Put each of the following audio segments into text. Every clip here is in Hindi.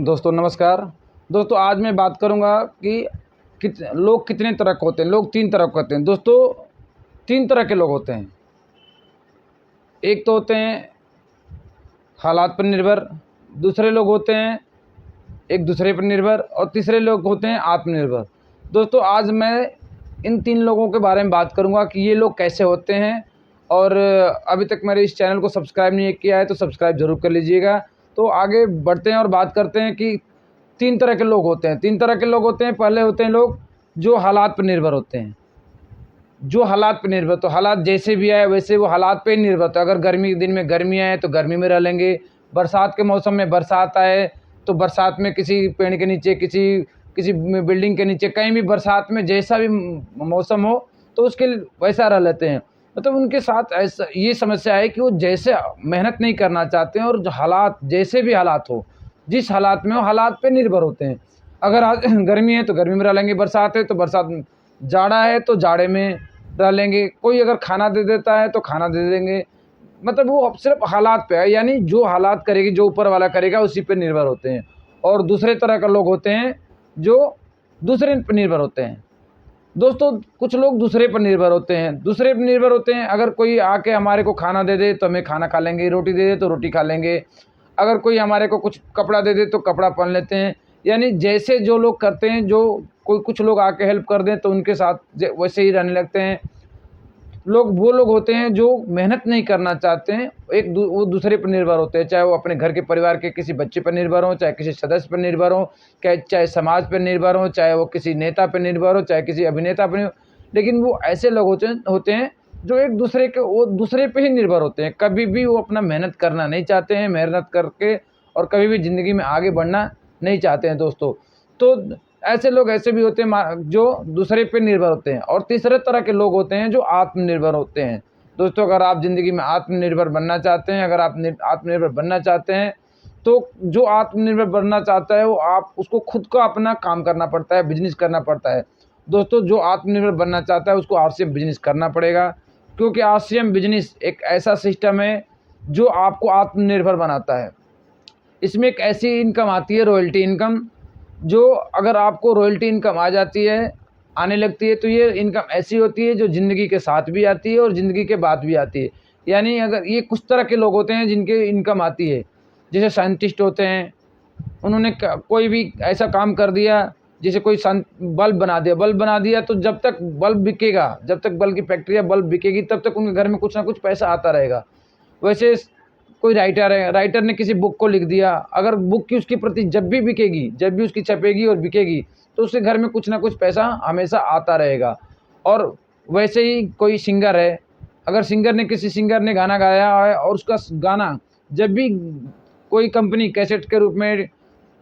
दोस्तों नमस्कार। दोस्तों आज मैं बात करूंगा कि लोग कितने तरह के होते हैं। लोग 3 तरह के होते हैं दोस्तों। 3 तरह के लोग होते हैं। एक तो होते हैं हालात पर निर्भर, दूसरे लोग होते हैं एक दूसरे पर निर्भर और तीसरे लोग होते हैं आत्मनिर्भर। दोस्तों आज मैं इन 3 लोगों के बारे में बात करूंगा कि ये लोग कैसे होते हैं। और अभी तक मेरे इस चैनल को सब्सक्राइब नहीं किया है तो सब्सक्राइब ज़रूर कर लीजिएगा। तो आगे बढ़ते हैं और बात करते हैं कि 3 तरह के लोग होते हैं। 3 तरह के लोग होते हैं। पहले होते हैं लोग जो हालात पर निर्भर होते हैं। जो हालात पे निर्भर, तो हालात जैसे भी आए वैसे वो हालात पे ही निर्भर होता है। अगर गर्मी के दिन में गर्मी आए तो गर्मी में रह लेंगे, बरसात के मौसम में बरसात आए तो बरसात में किसी पेड़ के नीचे, किसी किसी बिल्डिंग के नीचे, कहीं भी बरसात में जैसा भी मौसम हो तो उसके वैसा रह लेते हैं। मतलब उनके साथ ऐसा ये समस्या है कि वो जैसे मेहनत नहीं करना चाहते हैं और जो हालात जैसे भी हालात हो, जिस हालात में हो हालात पे निर्भर होते हैं। अगर आज गर्मी है तो गर्मी में रह लेंगे, बरसात है तो बरसात में, जाड़ा है तो जाड़े में रह लेंगे। कोई अगर खाना दे देता है तो खाना दे देंगे। मतलब वो अब सिर्फ हालात पे है, यानी जो हालात करेगी, जो ऊपर वाला करेगा उसी पे निर्भर होते हैं। और दूसरे तरह के लोग होते हैं जो दूसरे पर निर्भर होते हैं। दोस्तों कुछ लोग दूसरे पर निर्भर होते हैं। दूसरे पर निर्भर होते हैं, अगर कोई आके हमारे को खाना दे दे तो हमें खाना खा लेंगे, रोटी दे दे तो रोटी खा लेंगे, अगर कोई हमारे को कुछ कपड़ा दे दे तो कपड़ा पहन लेते हैं। यानी जैसे जो लोग करते हैं, जो कोई कुछ लोग आके हेल्प कर दें तो उनके साथ वैसे ही रहने लगते हैं। लोग वो लोग होते हैं जो मेहनत नहीं करना चाहते हैं, वो दूसरे पर निर्भर होते हैं। चाहे वो अपने घर के परिवार के किसी बच्चे पर निर्भर हो, चाहे किसी सदस्य पर निर्भर हो, चाहे समाज पर निर्भर हो, चाहे वो किसी नेता पर निर्भर हो, चाहे किसी अभिनेता पर। लेकिन वो ऐसे लोग होते हैं जो एक दूसरे के, वो दूसरे पे ही निर्भर होते हैं। कभी भी वो अपना मेहनत करना नहीं चाहते हैं, मेहनत करके और कभी भी ज़िंदगी में आगे बढ़ना नहीं चाहते हैं दोस्तों। तो ऐसे लोग ऐसे भी होते हैं जो दूसरे पे निर्भर होते हैं। और तीसरे तरह के लोग होते हैं जो आत्मनिर्भर होते हैं। दोस्तों अगर आप ज़िंदगी में आत्मनिर्भर बनना चाहते हैं, अगर आप आत्मनिर्भर बनना चाहते हैं तो जो आत्मनिर्भर बनना चाहता है वो आप उसको खुद का अपना काम करना पड़ता है, बिजनेस करना पड़ता है। दोस्तों जो आत्मनिर्भर बनना चाहता है उसको आरसीएम बिजनेस करना पड़ेगा, क्योंकि आरसीएम बिजनेस एक ऐसा सिस्टम है जो आपको आत्मनिर्भर बनाता है। इसमें एक ऐसी इनकम आती है, रॉयल्टी इनकम, जो अगर आपको रॉयल्टी इनकम आ जाती है, आने लगती है, तो ये इनकम ऐसी होती है जो ज़िंदगी के साथ भी आती है और ज़िंदगी के बाद भी आती है। यानी अगर ये कुछ तरह के लोग होते हैं जिनके इनकम आती है, जैसे साइंटिस्ट होते हैं, उन्होंने कोई भी ऐसा काम कर दिया, जैसे कोई बल्ब बना दिया तो जब तक बल्ब बिकेगा, जब तक बल्ब की फैक्ट्री या बल्ब बिकेगी तब तक उनके घर में कुछ ना कुछ पैसा आता रहेगा। वैसे कोई राइटर है, राइटर ने किसी बुक को लिख दिया, अगर बुक की उसकी प्रति जब भी बिकेगी, जब भी उसकी छपेगी और बिकेगी तो उसके घर में कुछ ना कुछ पैसा हमेशा आता रहेगा। और वैसे ही कोई सिंगर है, अगर किसी सिंगर ने गाना गाया है और उसका गाना जब भी कोई कंपनी कैसेट के रूप में,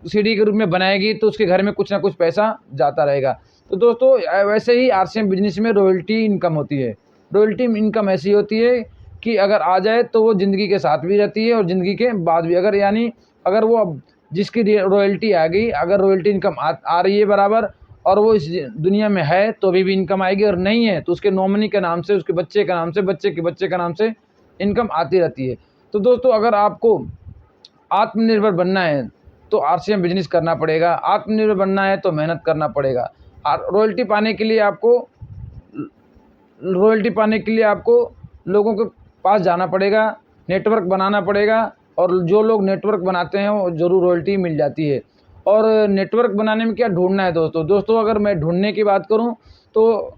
सीडी के रूप में बनाएगी तो उसके घर में कुछ ना कुछ पैसा जाता रहेगा। तो दोस्तों वैसे ही आरसीएम बिजनेस में रॉयल्टी इनकम होती है। रॉयल्टी इनकम ऐसी होती है कि अगर आ जाए तो वो ज़िंदगी के साथ भी रहती है और ज़िंदगी के बाद भी। अगर यानी अगर वो अब जिसकी रॉयल्टी आ गई, अगर रॉयल्टी इनकम आ रही है बराबर और वो इस दुनिया में है तो भी इनकम आएगी, और नहीं है तो उसके नॉमिनी के नाम से, उसके बच्चे के नाम से, बच्चे के बच्चे के नाम से इनकम आती रहती है। तो दोस्तों अगर आपको आत्मनिर्भर बनना है तो आरसीएम बिजनेस करना पड़ेगा, आत्मनिर्भर बनना है तो मेहनत करना पड़ेगा। रॉयल्टी पाने के लिए आपको लोगों के पास जाना पड़ेगा, नेटवर्क बनाना पड़ेगा, और जो लोग नेटवर्क बनाते हैं वो ज़रूर रॉयल्टी मिल जाती है। और नेटवर्क बनाने में क्या ढूंढना है दोस्तों अगर मैं ढूंढने की बात करूं तो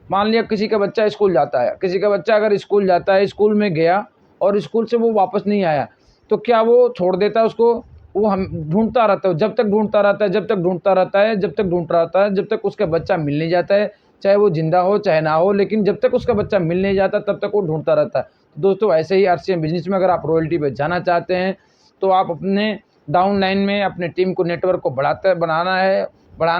मान लिया किसी का बच्चा स्कूल जाता है, किसी का बच्चा अगर स्कूल जाता है, स्कूल में गया और स्कूल से वो वापस नहीं आया तो क्या वो छोड़ देता है उसको? वो हम ढूंढता रहता है, जब तक ढूंढता रहता है, जब तक ढूंढता रहता है, जब तक ढूंढता रहता है, जब तक उसका बच्चा मिल नहीं जाता है, चाहे वो जिंदा हो चाहे ना हो, लेकिन जब तक उसका बच्चा मिल नहीं जाता तब तक वो ढूंढता रहता है। तो दोस्तों ऐसे ही आरसीएम बिजनेस में अगर आप रॉयल्टी पे जाना चाहते हैं तो आप अपने डाउन लाइन में अपने टीम को, नेटवर्क को बढ़ाना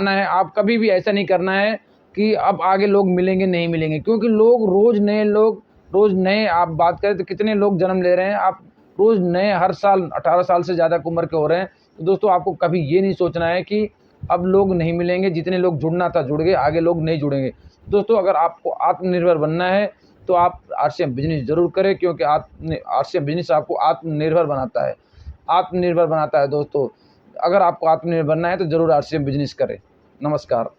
है। आप कभी भी ऐसा नहीं करना है कि अब आगे लोग मिलेंगे नहीं मिलेंगे, क्योंकि रोज़ नए आप बात करें तो कितने लोग जन्म ले रहे हैं, आप रोज़ नए, हर साल 18 साल से ज़्यादा की उम्र के हो रहे हैं। तो दोस्तों आपको कभी ये नहीं सोचना है कि अब लोग नहीं मिलेंगे, जितने लोग जुड़ना था जुड़ गए, आगे लोग नहीं जुड़ेंगे। दोस्तों अगर आपको आत्मनिर्भर बनना है तो आप आरसीएम बिजनेस ज़रूर करें, क्योंकि आरसीएम बिजनेस आपको आत्मनिर्भर बनाता है दोस्तों। अगर आपको आत्मनिर्भर बनना है तो ज़रूर आरसीएम बिजनेस करें। नमस्कार।